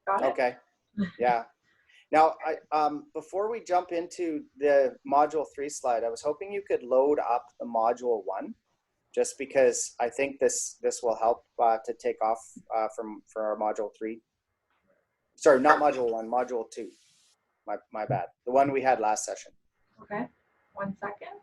Got it? Okay. Yeah. Now, before we jump into the module 3 slide, I was hoping you could load up the module 1, just because I think this will help to take off for our module 3. Sorry, not module 1, module 2. My bad. The one we had last session. Okay. 1 second.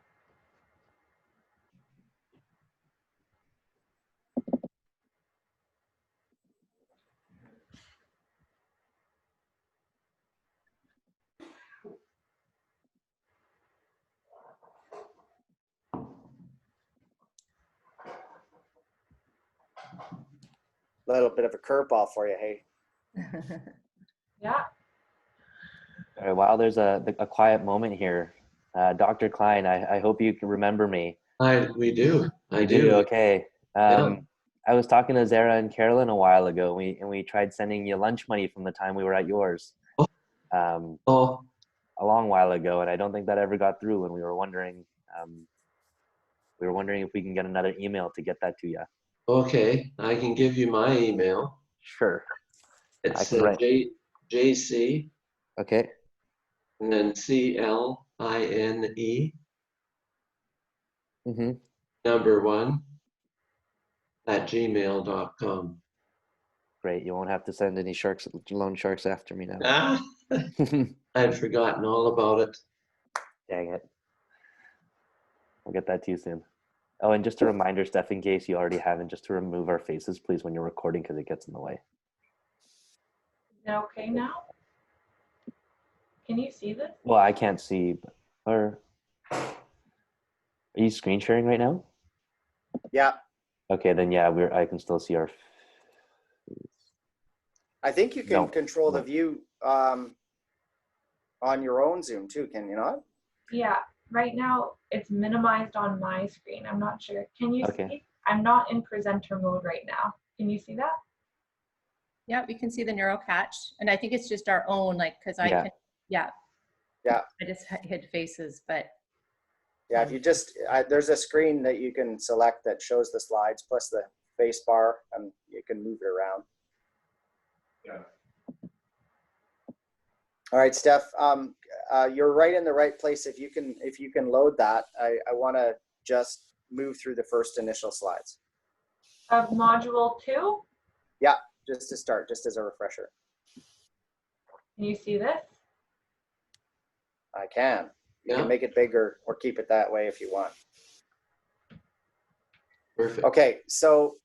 A little bit of a curveball for you, hey? Yeah. All right, while there's a quiet moment here, Dr. Klein, I hope you can remember me. We do. I You do. okay. Yeah. I was talking to Zara and Carolyn a while ago, and we tried sending you lunch money from the time we were at yours. Oh, A long while ago, and I don't think that ever got through, and we were wondering if we can get another email to get that to you. okay. I can give you my email. Sure. I It's can write. JC Okay. and then CLINE Mm-hmm. #1 @gmail.com. Great. You won't have to send any loan sharks after me now. Ah, I'd forgotten all about it. Dang it. I'll get that to you soon. Oh, and just a reminder, Steph, in case you already haven't, just to remove our faces, please, when you're recording, because it gets in the way. Is it okay now? Can you see this? Well, I can't see. Are you screen sharing right now? Yeah. Okay, then yeah, I can still see our. I think you can No. control the No. view on your own Zoom too, can you not? Yeah. Right now, it's minimized on my screen. I'm not sure. Can you Okay. see? I'm not in presenter mode right now. Can you see that? Yeah, we can see the neural catch. And I think it's just our own, like, because I Yeah. can, yeah. Yeah. I just hid faces, but. Yeah, if you just, there's a screen that you can select that shows the slides plus the face bar, and you can move it around. Yeah. All right, Steph, you're right in the right place. If you can load that, I want to just move through the first initial slides. Of module 2? Yeah, just to start, just as a refresher. Can you see this? I can. You Yeah. can make it bigger or keep it that way if you want. Perfect. Okay, so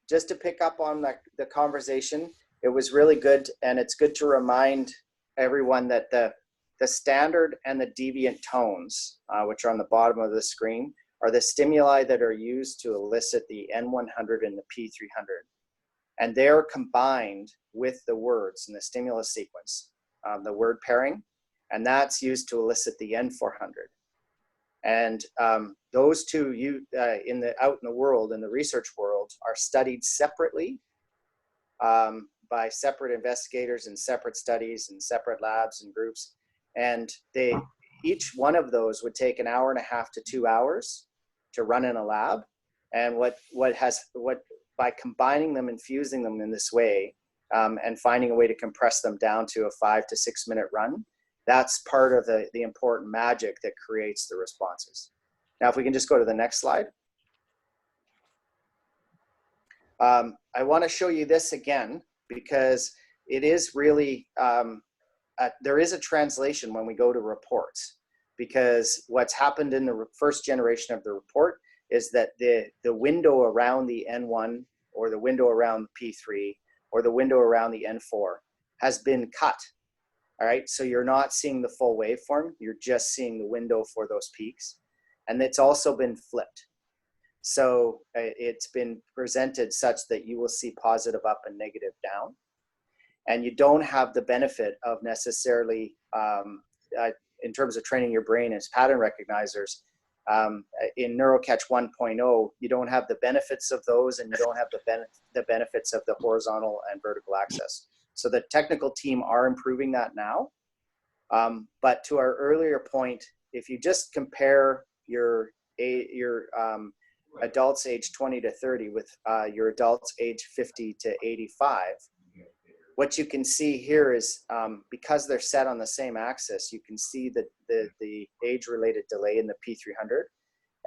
just to pick up on the conversation, it was really good, and it's good to remind everyone that the standard and the deviant tones, which are on the bottom of the screen, are the stimuli that are used to elicit the N100 and the P300. And they're combined with the words in the stimulus sequence, the word pairing, and that's used to elicit the N400. And those two out in the world, in the research world, are studied separately by separate investigators in separate studies and separate labs and groups. And each one of those would take 1.5 hours to 2 hours to run in a lab. And by combining them and fusing them in this way, and finding a way to compress them down to a 5 to 6 minute run, that's part of the important magic that creates the responses. Now, if we can just go to the next slide. I want to show you this again, because it is really, there is a translation when we go to reports, because what's happened in the first generation of the report is that the window around the N1 or the window around P3 or the window around the N4 has been cut. All right, so you're not seeing the full waveform, you're just seeing the window for those peaks. And it's also been flipped. So it's been presented such that you will see positive up and negative down. And you don't have the benefit of necessarily, in terms of training your brain as pattern recognizers, in NeuroCatch 1.0, you don't have the benefits of those, and you don't have the benefits of the horizontal and vertical access. So the technical team are improving that now. But to our earlier point, if you just compare your adults age 20 to 30 with your adults age 50 to 85, what you can see here is because they're set on the same axis, you can see the age-related delay in the P300,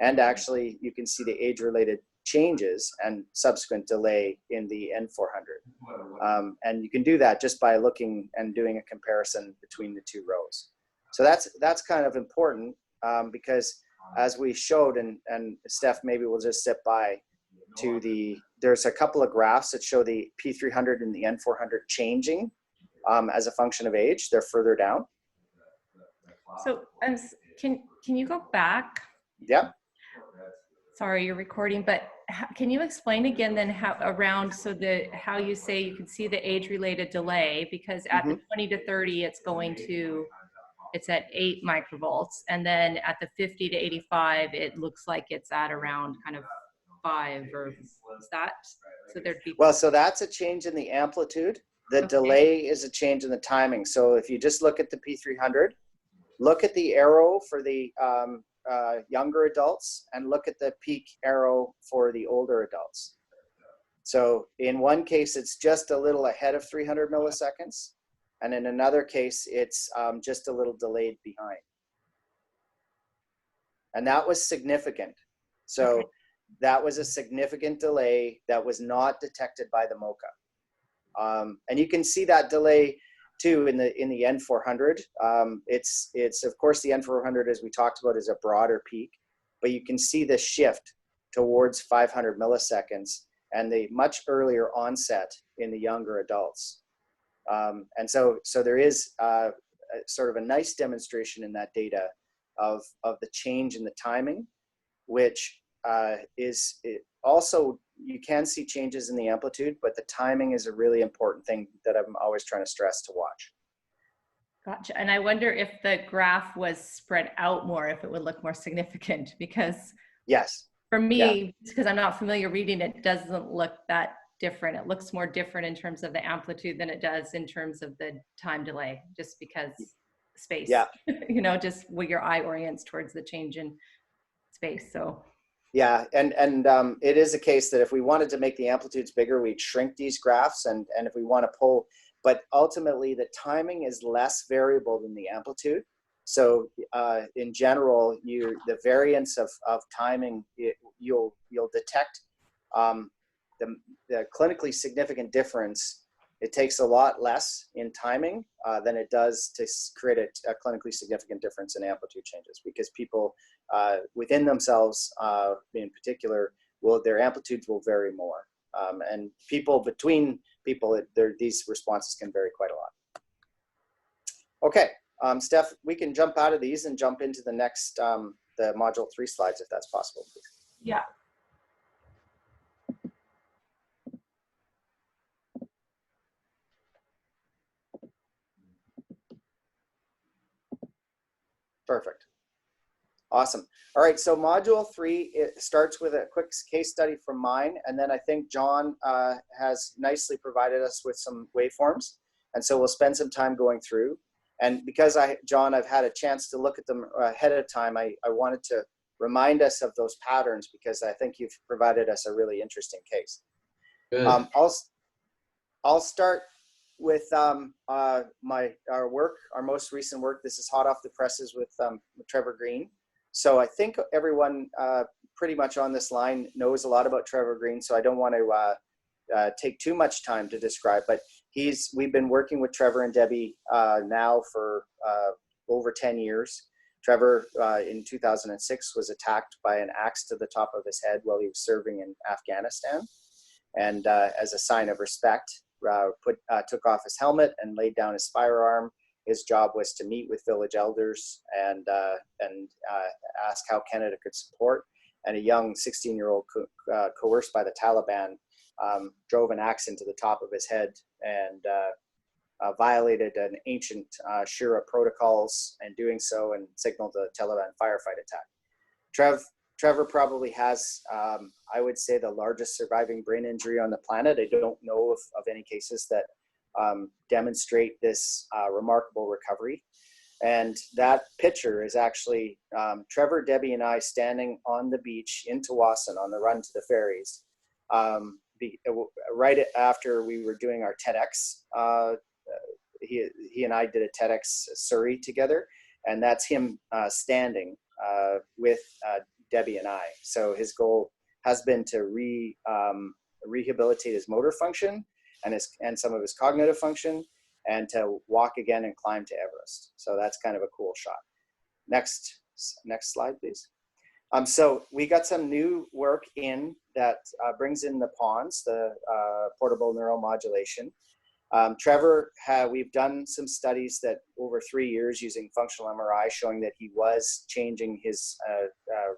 and actually you can see the age-related changes and subsequent delay in the N400. And you can do that just by looking and doing a comparison between the two rows. So that's kind of important because as we showed, and Steph, maybe we'll just step by to there's a couple of graphs that show the P300 and the N400 changing as a function of age. They're further down. So can you go back? Yep. Sorry, you're recording, but can you explain again then how you say you can see the age-related delay, because at the 20 to 30, it's at 8 microvolts. And then at the 50 to 85, it looks like it's at around kind of 5, or is that? So there'd be. Well, so that's a change in the amplitude. The delay is a change in the timing. So if you just look at the P300, look at the arrow for the younger adults and look at the peak arrow for the older adults. So in one case, it's just a little ahead of 300 milliseconds. And in another case, it's just a little delayed behind. And that was significant. So that was a significant delay that was not detected by the MoCA. And you can see that delay too in the N400. It's of course the N400, as we talked about, is a broader peak, but you can see the shift towards 500 milliseconds and the much earlier onset in the younger adults. And so there is sort of a nice demonstration in that data of the change in the timing, which also, you can see changes in the amplitude, but the timing is a really important thing that I'm always trying to stress to watch. Gotcha. And I wonder if the graph was spread out more, if it would look more significant, because yes, for me, because I'm not familiar reading, it doesn't look that different. It looks more different in terms of the amplitude than it does in terms of the time delay, just because space, just where your eye orients towards the change in space. So yeah, and it is a case that if we wanted to make the amplitudes bigger, we'd shrink these graphs, and if we want to pull, but ultimately the timing is less variable than the amplitude. So in general, the variance of timing, you'll detect the clinically significant difference. It takes a lot less in timing than it does to create a clinically significant difference in amplitude changes, because people within themselves, in particular, their amplitudes will vary more. And between people, these responses can vary quite a lot. Okay, Steph, we can jump out of these and jump into the next, the module 3 slides, if that's possible, please. Yeah. Perfect. Awesome. All right, so module 3, it starts with a quick case study from mine, and then I think John has nicely provided us with some waveforms, and so we'll spend some time going through. And because John, I've had a chance to look at them ahead of time, I wanted to remind us of those patterns, because I think you've provided us a really interesting case. Good. I'll start with our work, our most recent work. This is hot off the presses with Trevor Green. So I think everyone pretty much on this line knows a lot about Trevor Green, so I don't want to take too much time to describe, but we've been working with Trevor and Debbie now for over 10 years. Trevor in 2006 was attacked by an axe to the top of his head while he was serving in Afghanistan. And as a sign of respect, took off his helmet and laid down his firearm. His job was to meet with village elders and ask how Canada could support. And a young 16-year-old coerced by the Taliban drove an axe into the top of his head and violated an ancient Shura protocols in doing so, and signaled a Taliban firefight attack. Trevor probably has, I would say, the largest surviving brain injury on the planet. I don't know of any cases that demonstrate this remarkable recovery. And that picture is actually Trevor, Debbie, and I standing on the beach in Tawasin on the run to the ferries, right after we were doing our TEDx, he and I did a TEDx Surrey together, and that's him standing with Debbie and I. So his goal has been to rehabilitate his motor function and some of his cognitive function, and to walk again and climb to Everest. So that's kind of a cool shot. Next slide, please. So we got some new work in that brings in the PONS, the portable neuromodulation. Trevor, we've done some studies that over 3 years using functional MRI showing that he was changing his,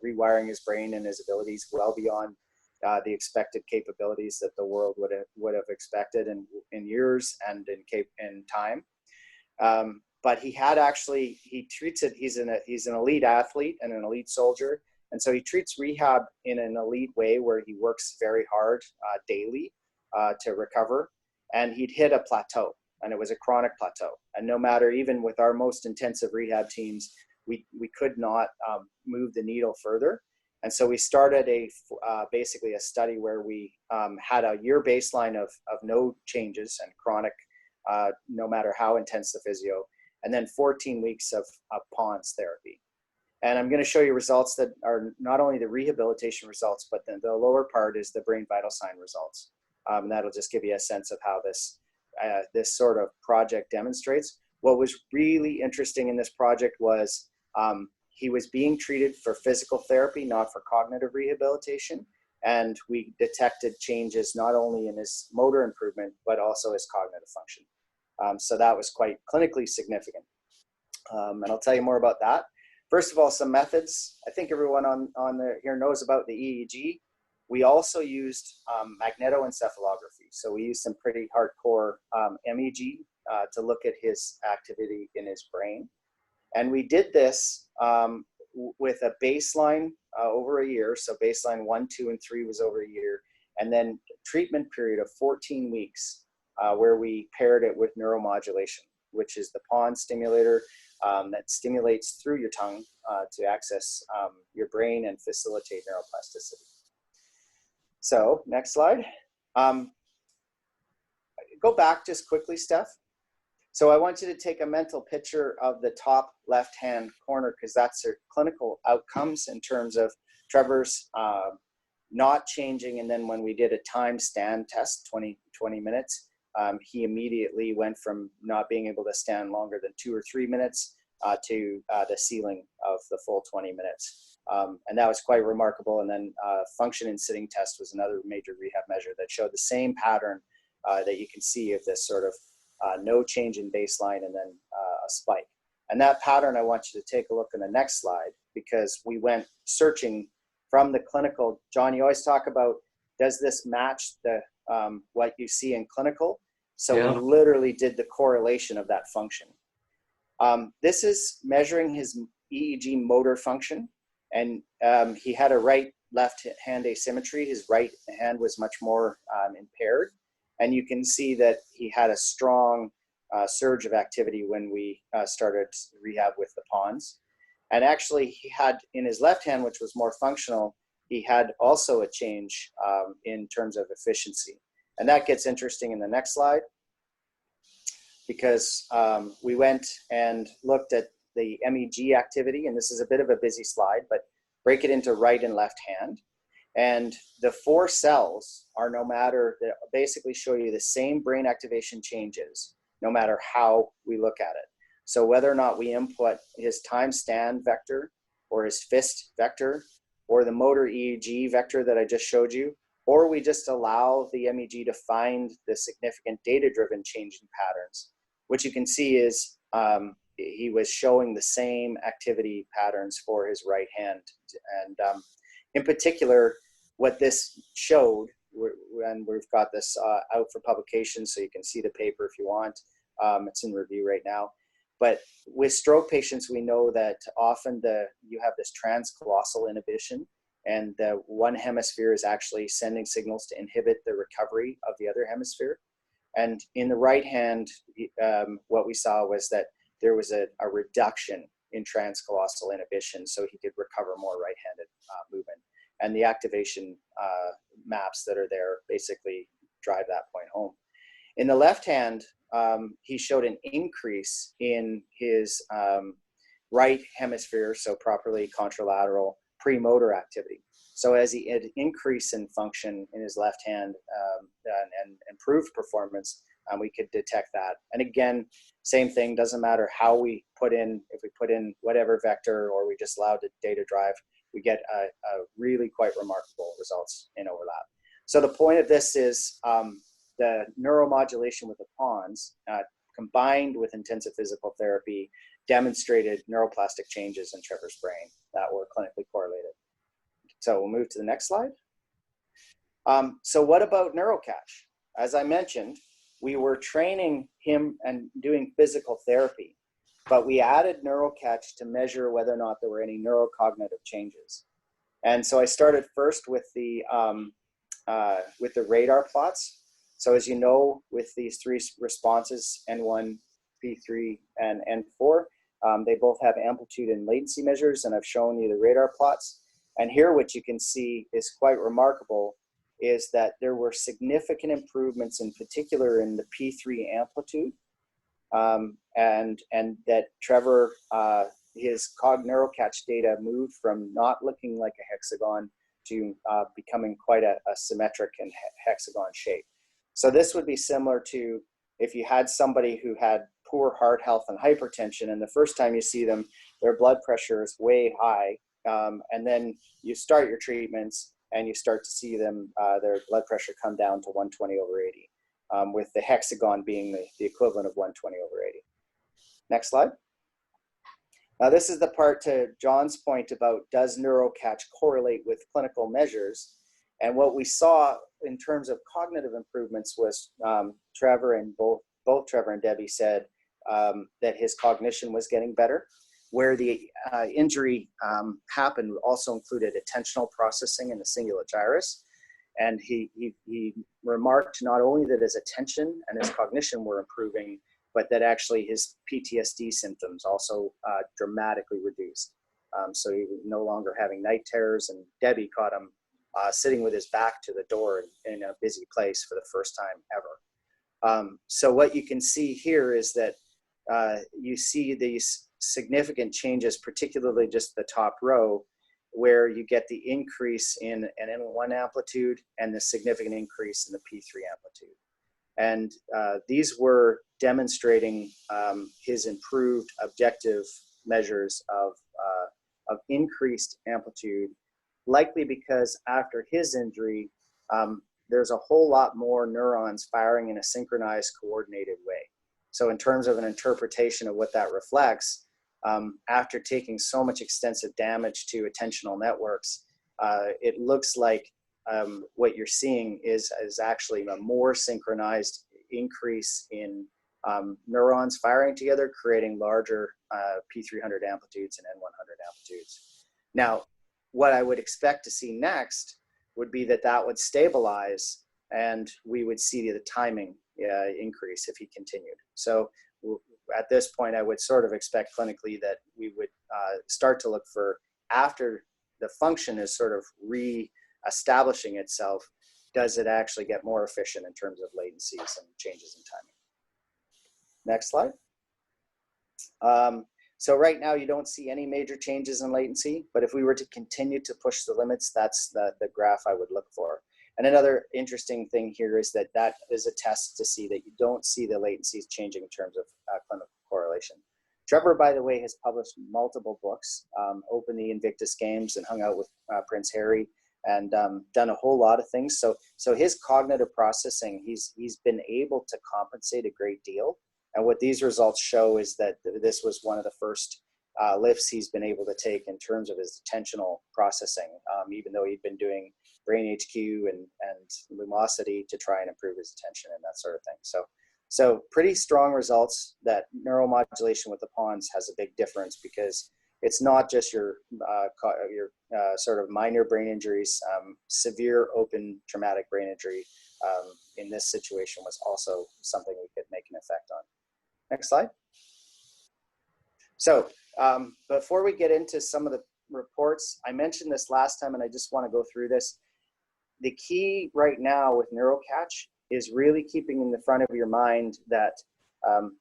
rewiring his brain and his abilities well beyond the expected capabilities that the world would have expected in years and in time. But he had actually, he treats it, he's an elite athlete and an elite soldier. And so he treats rehab in an elite way where he works very hard daily to recover. And he'd hit a plateau, and it was a chronic plateau. And no matter, even with our most intensive rehab teams, we could not move the needle further. And so we started basically a study where we had a year baseline of no changes and chronic, no matter how intense the physio, and then 14 weeks of PONS therapy. And I'm going to show you results that are not only the rehabilitation results, but then the lower part is the brain vital sign results. And that'll just give you a sense of how this sort of project demonstrates. What was really interesting in this project was he was being treated for physical therapy, not for cognitive rehabilitation. And we detected changes not only in his motor improvement, but also his cognitive function. So that was quite clinically significant. And I'll tell you more about that. First of all, some methods. I think everyone here knows about the EEG. We also used magnetoencephalography. So we used some pretty hardcore MEG to look at his activity in his brain. And we did this with a baseline over a year. So baseline 1, 2, and 3 was over a year. And then treatment period of 14 weeks where we paired it with neuromodulation, which is the PON stimulator that stimulates through your tongue to access your brain and facilitate neuroplasticity. So next slide. Go back just quickly, Steph. So I want you to take a mental picture of the top left-hand corner, because that's their clinical outcomes in terms of Trevor's not changing. And then when we did a time stand test, 20 minutes, he immediately went from not being able to stand longer than 2 or 3 minutes to the ceiling of the full 20 minutes. And that was quite remarkable. And then function in sitting test was another major rehab measure that showed the same pattern that you can see of this sort of no change in baseline and then a spike. And that pattern, I want you to take a look in the next slide, because we went searching from the clinical. John, you always talk about, does this match the what you see in clinical? So Yeah. we literally did the correlation of that function. This is measuring his EEG motor function. And he had a right-left hand asymmetry. His right hand was much more impaired. And you can see that he had a strong surge of activity when we started rehab with the PONS. And actually, he had in his left hand, which was more functional, he had also a change in terms of efficiency. And that gets interesting in the next slide, because we went and looked at the MEG activity. And this is a bit of a busy slide, but break it into right and left hand. And the 4 cells are they basically show you the same brain activation changes, no matter how we look at it. So whether or not we input his time stand vector or his fist vector or the motor EEG vector that I just showed you, or we just allow the MEG to find the significant data-driven change in patterns, what you can see is he was showing the same activity patterns for his right hand. And in particular, what this showed, and we've got this out for publication, so you can see the paper if you want. It's in review right now. But with stroke patients, we know that often you have this transcolossal inhibition, and the one hemisphere is actually sending signals to inhibit the recovery of the other hemisphere. And in the right hand, what we saw was that there was a reduction in transcolossal inhibition, so he could recover more right-handed movement. And the activation maps that are there basically drive that point home. In the left hand, he showed an increase in his right hemisphere, so properly contralateral premotor activity. So as he had increase in function in his left hand and improved performance, we could detect that. And again, same thing, doesn't matter how we put in, if we put in whatever vector or we just allow the data drive, we get a really quite remarkable results in overlap. So the point of this is the neuromodulation with the pawns combined with intensive physical therapy demonstrated neuroplastic changes in Trevor's brain that were clinically correlated. So we'll move to the next slide. So what about neurocatch? As I mentioned, we were training him and doing physical therapy, but we added neurocatch to measure whether or not there were any neurocognitive changes. And so I started first with the radar plots. So as you know, with these three responses, N1, P3, and N4, they both have amplitude and latency measures, and I've shown you the radar plots. And here what you can see is quite remarkable is that there were significant improvements, in particular in the P3 amplitude, and that Trevor, his neurocatch data moved from not looking like a hexagon to becoming quite a symmetric and hexagon shape. So this would be similar to if you had somebody who had poor heart health and hypertension, and the first time you see them, their blood pressure is way high, and then you start your treatments and you start to see them, their blood pressure come down to 120/80, with the hexagon being the equivalent of 120/80. Next slide. Now this is the part to John's point about does neurocatch correlate with clinical measures? And what we saw in terms of cognitive improvements was Trevor and both Trevor and Debbie said that his cognition was getting better. Where the injury happened also included attentional processing in the cingulate gyrus. And he remarked not only that his attention and his cognition were improving, but that actually his PTSD symptoms also dramatically reduced. So he was no longer having night terrors, and Debbie caught him sitting with his back to the door in a busy place for the first time ever. So what you can see here is that you see these significant changes, particularly just the top row, where you get the increase in an N1 amplitude and the significant increase in the P3 amplitude. And these were demonstrating his improved objective measures of increased amplitude, likely because after his injury, there's a whole lot more neurons firing in a synchronized, coordinated way. So in terms of an interpretation of what that reflects, after taking so much extensive damage to attentional networks, it looks like what you're seeing is actually a more synchronized increase in neurons firing together, creating larger P300 amplitudes and N100 amplitudes. Now, what I would expect to see next would be that would stabilize and we would see the timing increase if he continued. So at this point, I would sort of expect clinically that we would start to look for, after the function is sort of re-establishing itself, does it actually get more efficient in terms of latencies and changes in timing? Next slide. So right now you don't see any major changes in latency, but if we were to continue to push the limits, that's the graph I would look for. And another interesting thing here is that is a test to see that you don't see the latencies changing in terms of clinical correlation. Trevor, by the way, has published multiple books, opened the Invictus Games and hung out with Prince Harry, and done a whole lot of things. So his cognitive processing, he's been able to compensate a great deal. And what these results show is that this was one of the first lifts he's been able to take in terms of his attentional processing, even though he'd been doing Brain HQ and Lumosity to try and improve his attention and that sort of thing. So pretty strong results that neuromodulation with the pawns has a big difference, because it's not just your sort of minor brain injuries. Severe open traumatic brain injury in this situation was also something we could make an effect on. Next slide. So before we get into some of the reports, I mentioned this last time and I just want to go through this. the key right now with NeuroCatch is really keeping in the front of your mind that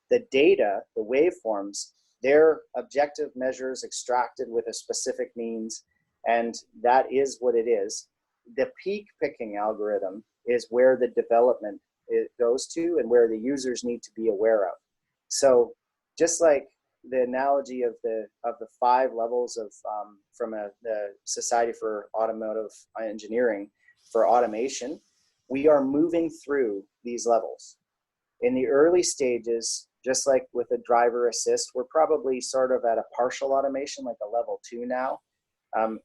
the data, the waveforms, they're objective measures extracted with a specific means, and that is what it is. The peak picking algorithm is where the development goes to and where the users need to be aware of. So just like the analogy of the 5 levels of from the Society for Automotive Engineering for automation, we are moving through these levels. In the early stages, just like with a driver assist, we're probably sort of at a partial automation, like a level 2 now,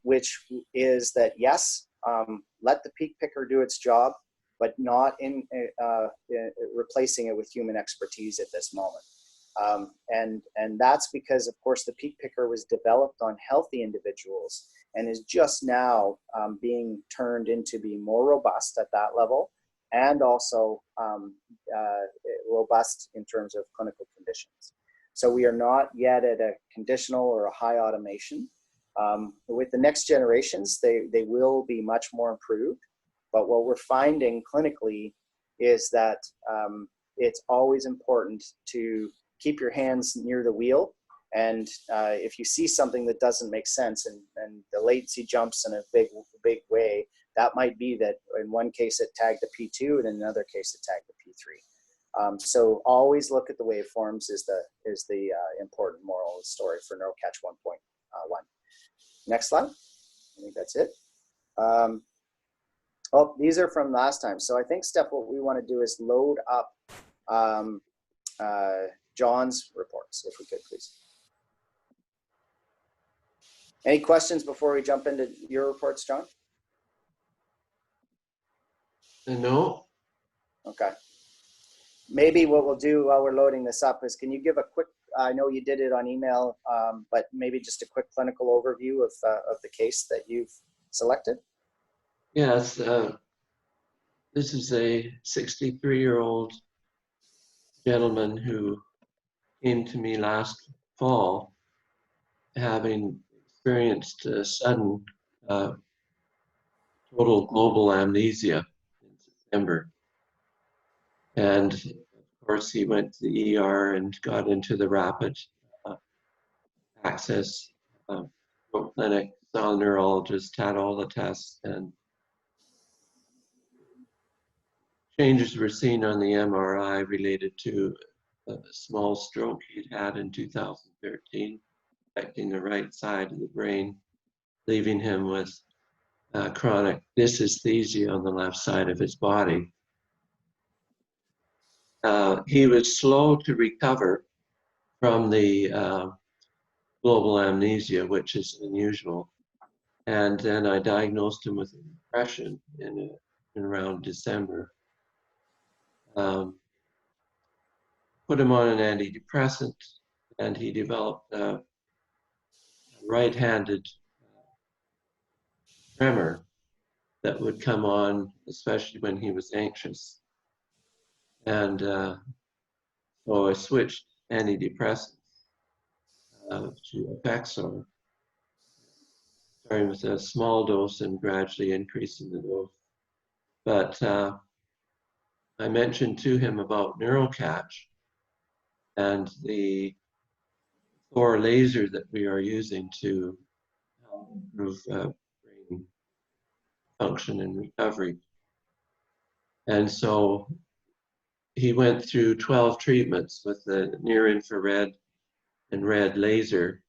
which is that, yes, let the peak picker do its job, but not in replacing it with human expertise at this moment. And that's because, of course, the peak picker was developed on healthy individuals and is just now being turned into being more robust at that level, and also robust in terms of clinical conditions. So we are not yet at a conditional or a high automation. With the next generations, they will be much more improved. But what we're finding clinically is that it's always important to keep your hands near the wheel. And if you see something that doesn't make sense and the latency jumps in a big way, that might be that in one case it tagged the P2 and in another case it tagged the P3. So always look at the waveforms is the important moral of the story for NeuroCatch 1.1. Next slide. I think that's it. Oh, these are from last time. So I think, Steph, what we want to do is load up John's reports, if we could, please. Any questions before we jump into your reports, John? No. Okay. Maybe what we'll do while we're loading this up is, can you give a quick, I know you did it on email, but maybe just a quick clinical overview of the case that you've selected? Yes. This is a 63-year-old gentleman who came to me last fall, having experienced a sudden total global amnesia in September. And of course, he went to the ER and got into the rapid access clinic, saw a neurologist, had all the tests, and changes were seen on the MRI related to a small stroke he'd had in 2013, affecting the right side of the brain, leaving him with chronic dysesthesia on the left side of his body. He was slow to recover from the global amnesia, which is unusual. And then I diagnosed him with depression in around December. Put him on an antidepressant, and he developed a right-handed tremor that would come on, especially when he was anxious. And so I switched antidepressants to Effexor, starting with a small dose and gradually increasing the dose. But I mentioned to him about NeuroCatch and the Thor laser that we are using to improve brain function and recovery. And so he went through 12 treatments with the near-infrared and red laser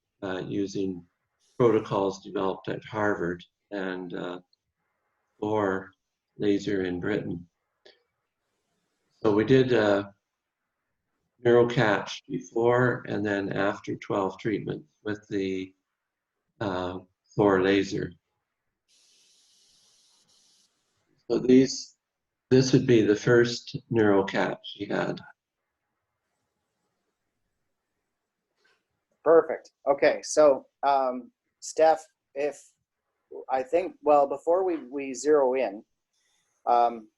using protocols developed at Harvard and Thor laser in Britain. So we did NeuroCatch before and then after 12 treatments with the Thor laser. So this would be the first NeuroCatch he had. Perfect. Okay, so Steph, before we zero in,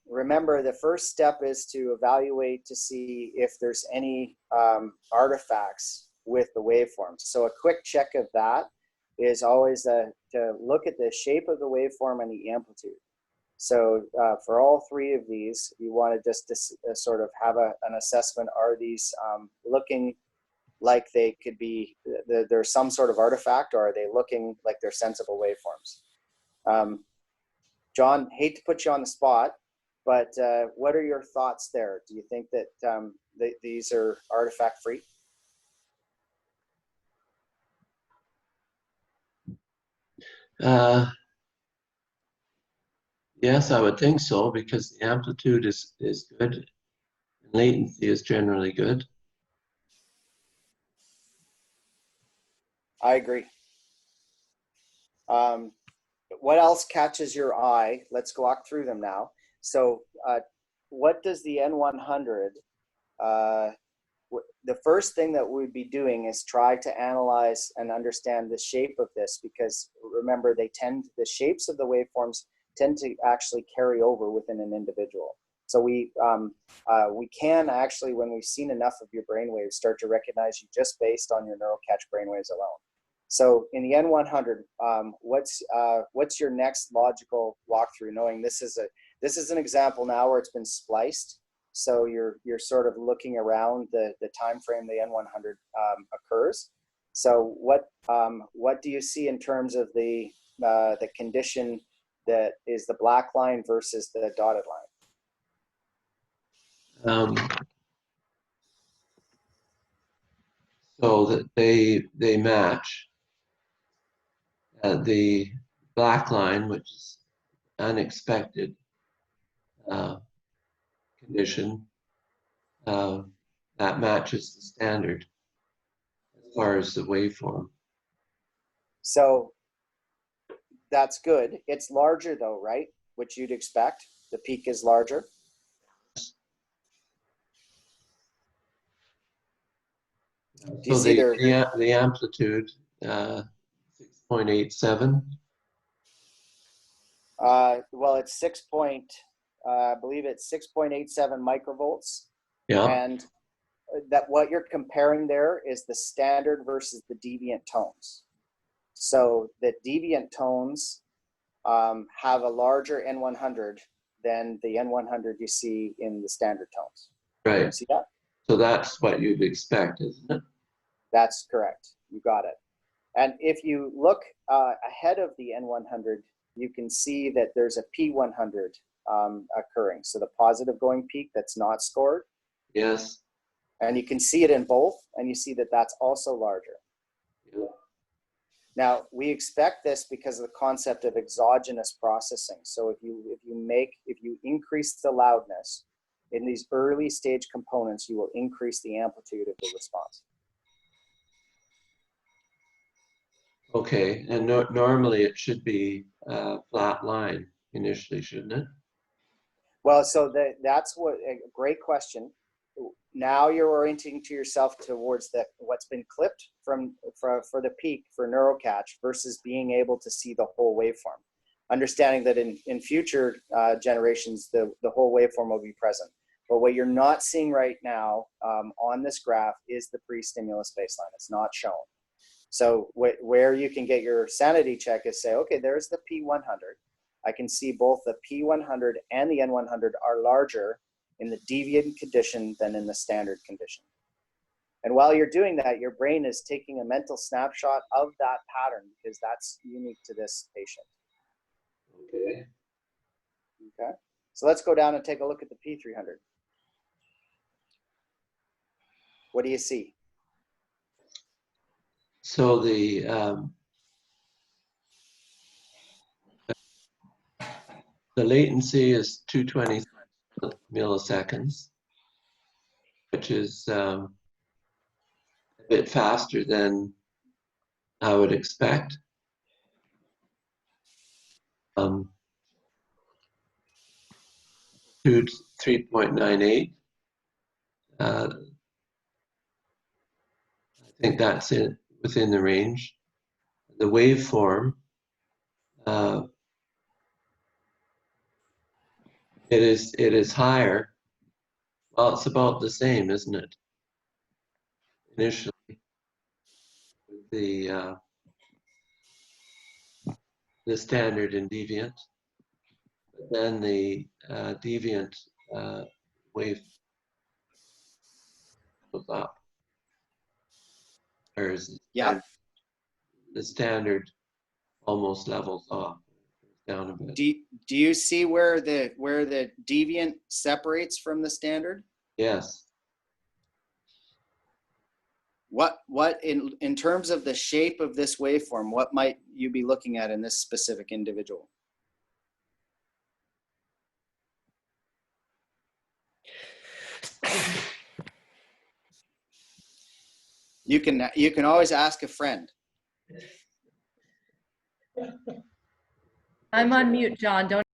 remember the first step is to evaluate to see if there's any artifacts with the waveforms. So a quick check of that is always to look at the shape of the waveform and the amplitude. So for all three of these, you want to just sort of have an assessment. Are these looking like they could be, there's some sort of artifact, or are they looking like they're sensible waveforms? John, hate to put you on the spot, but what are your thoughts there? Do you think that these are artifact free? Yes, I would think so, because the amplitude is good and latency is generally good. I agree. What else catches your eye? Let's walk through them now. So what does the N100, the first thing that we'd be doing is try to analyze and understand the shape of this, because remember, the shapes of the waveforms tend to actually carry over within an individual. So we can actually, when we've seen enough of your brainwaves, start to recognize you just based on your neural catch brainwaves alone. So in the N100, what's your next logical walkthrough? Knowing this is an example now where it's been spliced, so you're sort of looking around the time frame the N100 occurs. So what do you see in terms of the condition that is the black line versus the dotted line? So that they match. The black line, which is unexpected condition, that matches the standard as far as the waveform. So that's good. It's larger though, right? Which you'd expect. The peak is larger. Do you So see the amplitude, 6.87. Well, it's I believe it's 6.87 microvolts. Yeah. And that what you're comparing there is the standard versus the deviant tones. So the deviant tones have a larger N100 than the N100 you see in the standard tones. Right. See that? So that's what you'd expect, isn't it? That's correct. You got it. And if you look ahead of the N100, you can see that there's a P100 occurring. So the positive going peak that's not scored. Yes. And you can see it in both, and you see that that's also larger. Yeah. Now, we expect this because of the concept of exogenous processing. So if you increase the loudness in these early stage components, you will increase the amplitude of the response. Okay, and normally it should be a flat line initially, shouldn't it? Well, so that's a great question. Now you're orienting to yourself towards what's been clipped for the peak for neurocatch versus being able to see the whole waveform. Understanding that in future generations, the whole waveform will be present. But what you're not seeing right now on this graph is the pre-stimulus baseline. It's not shown. So where you can get your sanity check is say, okay, there's the P100. I can see both the P100 and the N100 are larger in the deviant condition than in the standard condition. And while you're doing that, your brain is taking a mental snapshot of that pattern because that's unique to this patient. Okay. Okay. So let's go down and take a look at the P300. What do you see? So the latency is 220 milliseconds, which is a bit faster than I would expect. 3.98. I think that's within the range. The waveform, it is higher. Well, it's about the same, isn't it? Initially, with the standard and deviant. then the deviant wave goes up. Or is Yeah. the standard almost levels off, down a bit. Do you see where the deviant separates from the standard? Yes. What in terms of the shape of this waveform, what might you be looking at in this specific individual? You can always ask a friend. I'm on mute, John. Don't